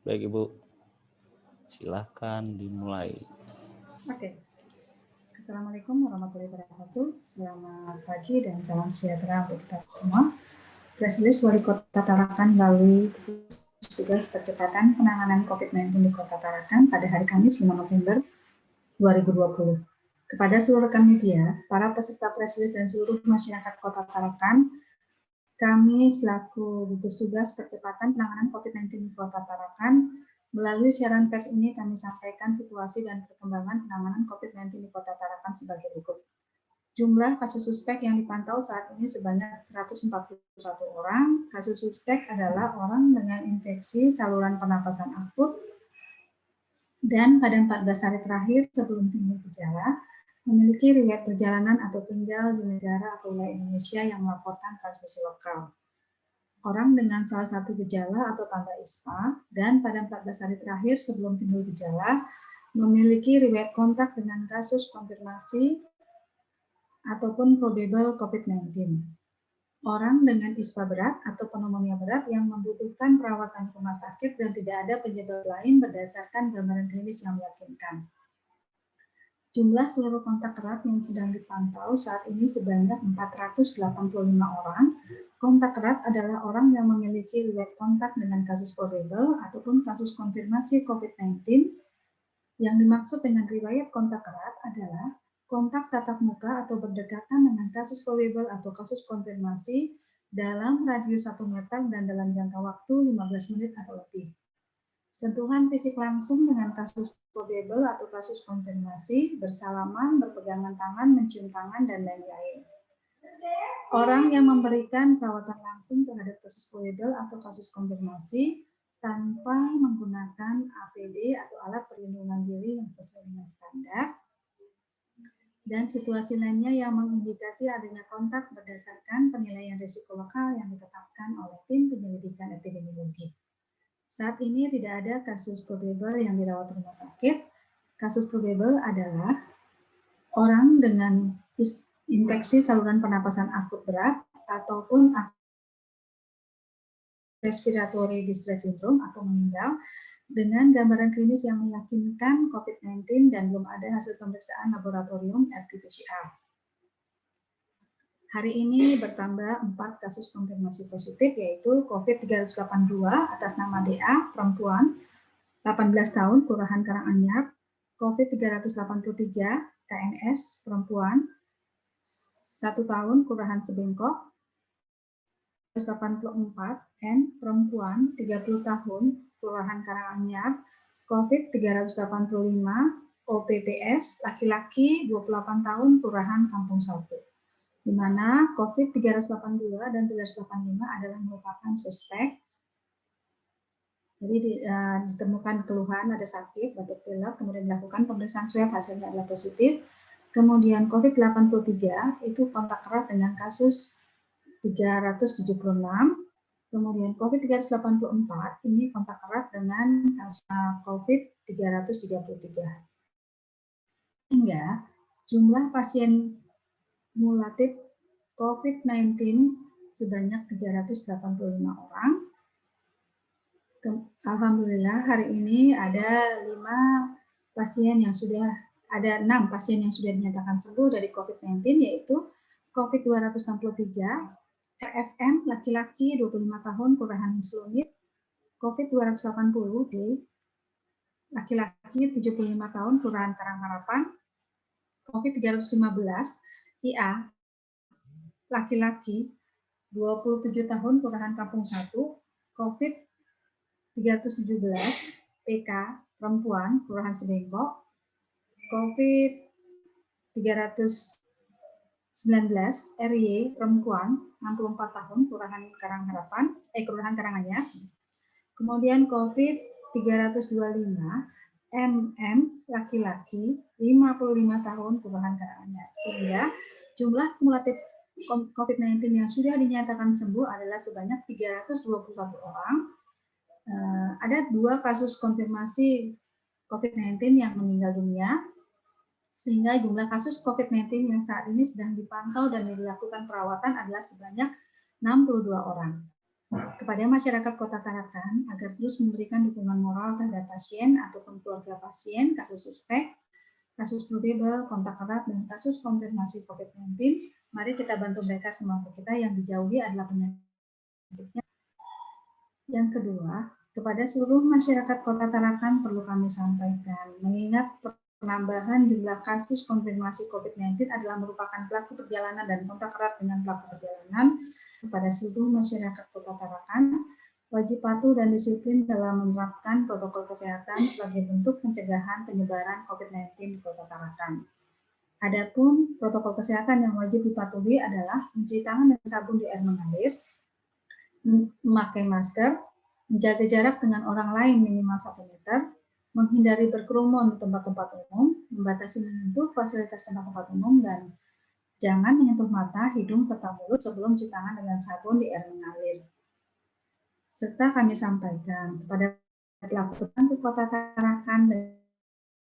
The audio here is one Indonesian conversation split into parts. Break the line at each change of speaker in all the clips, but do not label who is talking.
Baik Ibu, silahkan dimulai.
Oke. Assalamualaikum warahmatullahi wabarakatuh. Selamat pagi dan salam sejahtera untuk kita semua. Press release Wali Kota Tarakan melalui tugas percepatan penanganan COVID-19 di Kota Tarakan pada hari Kamis 5 November 2020. Kepada seluruh rekan media, para peserta press release dan seluruh masyarakat Kota Tarakan, kami selaku gugus tugas percepatan penanganan COVID-19 di Kota Tarakan, melalui siaran pers ini kami sampaikan situasi dan perkembangan penanganan COVID-19 di Kota Tarakan sebagai berikut. Jumlah kasus suspek yang dipantau saat ini sebanyak 141 orang. Kasus suspek adalah orang dengan infeksi saluran pernapasan akut dan pada 14 hari terakhir sebelum timbul gejala, memiliki riwayat perjalanan atau tinggal di negara atau wilayah Indonesia yang melaporkan transmisi lokal. Orang dengan salah satu gejala atau tanda ISPA dan pada 14 hari terakhir sebelum timbul gejala memiliki riwayat kontak dengan kasus konfirmasi ataupun probable COVID-19. Orang dengan ISPA berat atau pneumonia berat yang membutuhkan perawatan rumah sakit dan tidak ada penyebab lain berdasarkan gambaran klinis yang meyakinkan. Jumlah seluruh kontak erat yang sedang dipantau saat ini sebanyak 485 orang. Kontak erat adalah orang yang memiliki riwayat kontak dengan kasus probable ataupun kasus konfirmasi COVID-19. Yang dimaksud dengan riwayat kontak erat adalah kontak tatap muka atau berdekatan dengan kasus probable atau kasus konfirmasi dalam radius 1 meter dan dalam jangka waktu 15 menit atau lebih. Sentuhan fisik langsung dengan kasus probable atau kasus konfirmasi, bersalaman, berpegangan tangan, mencium tangan, dan lain-lain. Orang yang memberikan perawatan langsung terhadap kasus probable atau kasus konfirmasi tanpa menggunakan APD atau alat perlindungan diri yang sesuai dengan standar, dan situasi lainnya yang mengindikasi adanya kontak berdasarkan penilaian risiko lokal yang ditetapkan oleh tim penyelidikan epidemiologi. Saat ini tidak ada kasus probable yang dirawat rumah sakit. Kasus probable adalah orang dengan infeksi saluran pernapasan akut berat ataupun respiratory distress syndrome atau meninggal dengan gambaran klinis yang meyakinkan COVID-19 dan belum ada hasil pemeriksaan laboratorium RT-PCR. Hari ini bertambah 4 kasus konfirmasi positif, yaitu COVID-382 atas nama DA, perempuan, 18 tahun, Kelurahan Karanganyar, COVID-383, KNS, perempuan, 1 tahun, Kelurahan Sebengkok, 184, N, perempuan, 30 tahun, Kelurahan Karanganyar, COVID-385, OPPS, laki-laki, 28 tahun, Kelurahan Kampung 1. Di mana COVID-382 dan 385 adalah merupakan suspek. Jadi ditemukan keluhan, ada sakit, batuk pilek, kemudian dilakukan pemeriksaan swab, hasilnya adalah positif. Kemudian COVID-83 itu kontak erat dengan kasus 376. Kemudian COVID-384 ini kontak erat dengan kasus COVID-333. Hingga jumlah pasien kumulatif COVID-19 sebanyak 385 orang. Alhamdulillah hari ini ada 6 pasien yang sudah dinyatakan sembuh dari COVID-19, yaitu COVID-263, RFM, laki-laki 25 tahun, Kelurahan Selunit, COVID-280D, laki-laki 75 tahun, Kelurahan Karangharapan, COVID-315, IA, laki-laki 27 tahun, Kelurahan Kampung 1, COVID-317, PK, perempuan, Kelurahan Sebengkok, COVID-319, RY, perempuan, 64 tahun, Kelurahan Karanganyar. Kemudian COVID-325, MM, laki-laki, 55 tahun, Kelurahan Karanganyar. Sehingga jumlah kumulatif COVID-19 yang sudah dinyatakan sembuh adalah sebanyak 321 orang. Ada 2 kasus konfirmasi COVID-19 yang meninggal dunia, sehingga jumlah kasus COVID-19 yang saat ini sedang dipantau dan dilakukan perawatan adalah sebanyak 62 orang. kepada masyarakat Kota Tarakan agar terus memberikan dukungan moral terhadap pasien ataupun keluarga pasien, kasus suspek, kasus probable, kontak erat, dan kasus konfirmasi COVID-19. Mari kita bantu mereka semampu kita. Yang dijauhi adalah penyakitnya. Yang kedua, kepada seluruh masyarakat Kota Tarakan perlu kami sampaikan, mengingat penambahan jumlah kasus konfirmasi COVID-19 adalah merupakan pelaku perjalanan dan kontak erat dengan pelaku perjalanan. Kepada seluruh masyarakat Kota Tarakan, wajib patuh dan disiplin dalam menerapkan protokol kesehatan sebagai bentuk pencegahan penyebaran COVID-19 di Kota Tarakan. Adapun protokol kesehatan yang wajib dipatuhi adalah mencuci tangan dengan sabun di air mengalir, memakai masker, menjaga jarak dengan orang lain minimal 1 meter, menghindari berkerumun di tempat-tempat umum, membatasi menyentuh fasilitas tempat-tempat umum, dan jangan menyentuh mata, hidung, serta mulut sebelum cuci tangan dengan sabun di air mengalir. Serta kami sampaikan kepada pelaku di Kota Tarakan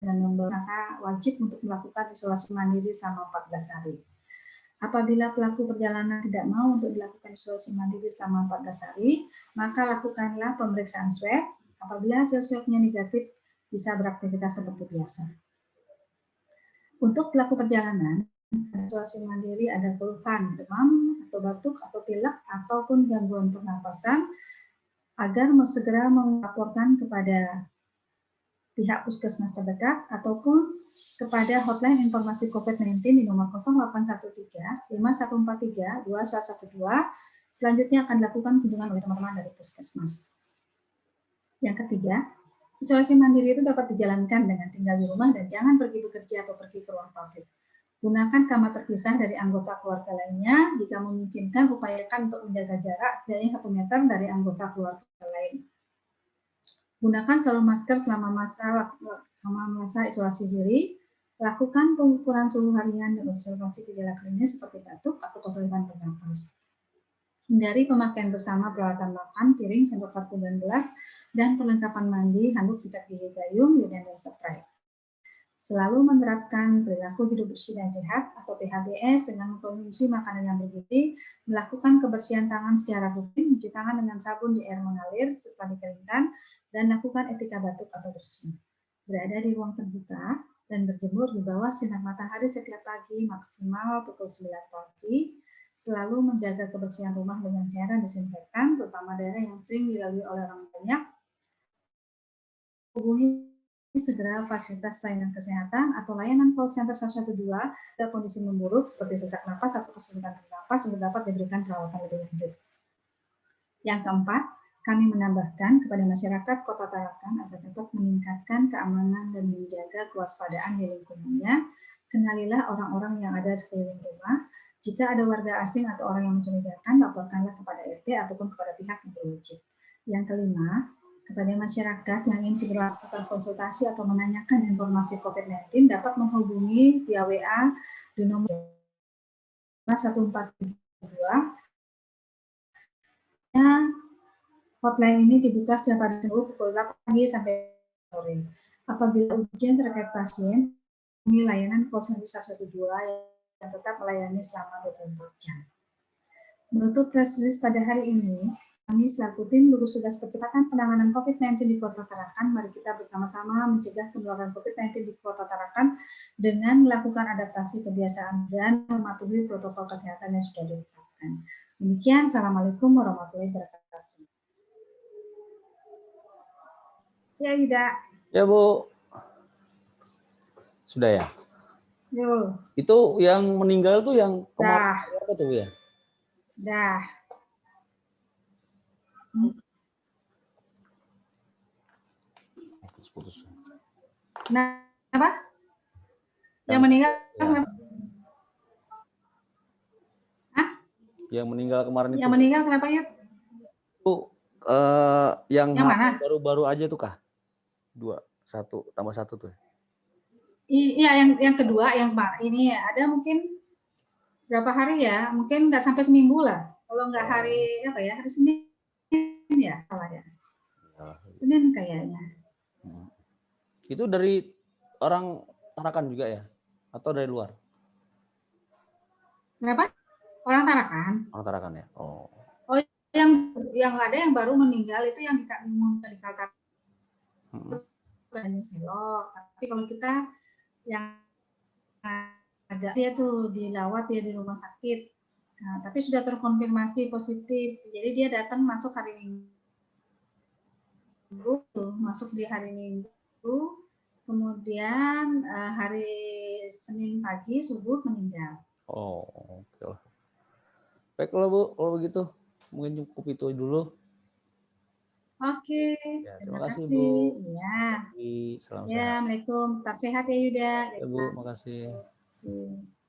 dan membawa wajib untuk melakukan isolasi mandiri selama 14 hari. Apabila pelaku perjalanan tidak mau untuk dilakukan isolasi mandiri selama 14 hari, maka lakukanlah pemeriksaan swab. Apabila hasil swabnya negatif, bisa beraktivitas seperti biasa. Untuk pelaku perjalanan, isolasi mandiri ada keluhan, demam, atau batuk, atau pilek, ataupun gangguan pernapasan, agar segera melaporkan kepada pihak puskesmas terdekat ataupun kepada hotline informasi COVID-19 di nomor 0813 5143 2112. Selanjutnya akan dilakukan kunjungan oleh teman-teman dari puskesmas. Yang ketiga, isolasi mandiri itu dapat dijalankan dengan tinggal di rumah dan jangan pergi bekerja atau pergi ke ruang publik. Gunakan kamar terpisah dari anggota keluarga lainnya. Jika memungkinkan, upayakan untuk menjaga jarak setidaknya 1 meter dari anggota keluarga lain. Gunakan selalu masker selama masa isolasi diri. Lakukan pengukuran suhu harian dan observasi gejala klinis seperti batuk atau kesulitan bernapas. Hindari pemakaian bersama peralatan makan, piring, sendok garpu dan gelas, dan perlengkapan mandi, handuk, sikat gigi, gayung, linen, dan spray. Selalu menerapkan perilaku hidup bersih dan sehat atau PHBS dengan mengkonsumsi makanan yang bergizi, melakukan kebersihan tangan secara rutin, mencuci tangan dengan sabun di air mengalir serta dikeringkan, dan lakukan etika batuk atau bersin. Berada di ruang terbuka dan berjemur di bawah sinar matahari setiap pagi maksimal pukul 9 pagi. Selalu menjaga kebersihan rumah dengan cairan disinfektan, terutama daerah yang sering dilalui oleh orang banyak. Hubungi segera fasilitas pelayanan kesehatan atau layanan call center 112 jika kondisi memburuk seperti sesak napas atau kesulitan bernapas untuk dapat diberikan perawatan lebih lanjut. Yang keempat, kami menambahkan kepada masyarakat Kota Tarakan agar dapat meningkatkan keamanan dan menjaga kewaspadaan di lingkungannya. Kenalilah orang-orang yang ada di sekeliling rumah. Jika ada warga asing atau orang yang mencurigakan, laporkanlah kepada RT ataupun kepada pihak yang berwajib. Yang kelima, kepada masyarakat yang ingin segera melakukan konsultasi atau menanyakan informasi COVID-19 dapat menghubungi via WA di nomor 1432. Hotline ini dibuka setiap hari Senin pukul 8 pagi sampai sore. Apabila urgent terkait pasien, ini layanan call center 112 yang tetap melayani selama 24 jam. Menutup press release pada hari ini, kami selaku tim gugus tugas percepatan penanganan COVID-19 di Kota Tarakan, mari kita bersama-sama mencegah penularan COVID-19 di Kota Tarakan dengan melakukan adaptasi kebiasaan dan mematuhi protokol kesehatan yang sudah ditetapkan. Demikian, Assalamualaikum warahmatullahi wabarakatuh. Ya, Yuda.
Ya, Bu. Sudah ya?
Yo.
Itu yang meninggal tuh yang kemarin apa tuh, Bu ya?
Sudah.
Putus.
Nah, apa? Yang meninggal
ya.
kenapa? Hah?
Yang meninggal kemarin itu.
Yang meninggal kenapa ya?
Itu yang
mana?
Baru-baru aja tuh kah? 2, 1 tambah 1 tuh.
Iya, yang kedua, yang ini ada mungkin berapa hari ya? Mungkin nggak sampai seminggu lah. Kalau nggak hari apa ya? Hari Senin ya, salah ya. Senin kayaknya.
Itu dari orang Tarakan juga ya? Atau dari luar?
Kenapa? Orang Tarakan.
Orang Tarakan ya? Oh.
Oh yang ada yang baru meninggal itu yang di Kaltara bukan selok, tapi kalau kita yang agak dia tuh dilawat ya di rumah sakit. Nah, tapi sudah terkonfirmasi positif. Jadi dia datang masuk hari Minggu, masuk di hari Minggu, kemudian hari Senin pagi subuh meninggal.
Oh, oke lah. Baiklah Bu, kalau begitu mungkin cukup itu dulu.
Oke,
Ya,
terima
terima kasih
kasih.
Bu.
Ya.
Salam sehat.
Assalamualaikum. Tetap sehat ya Yuda.
Ya Bu, makasih.
Terima kasih.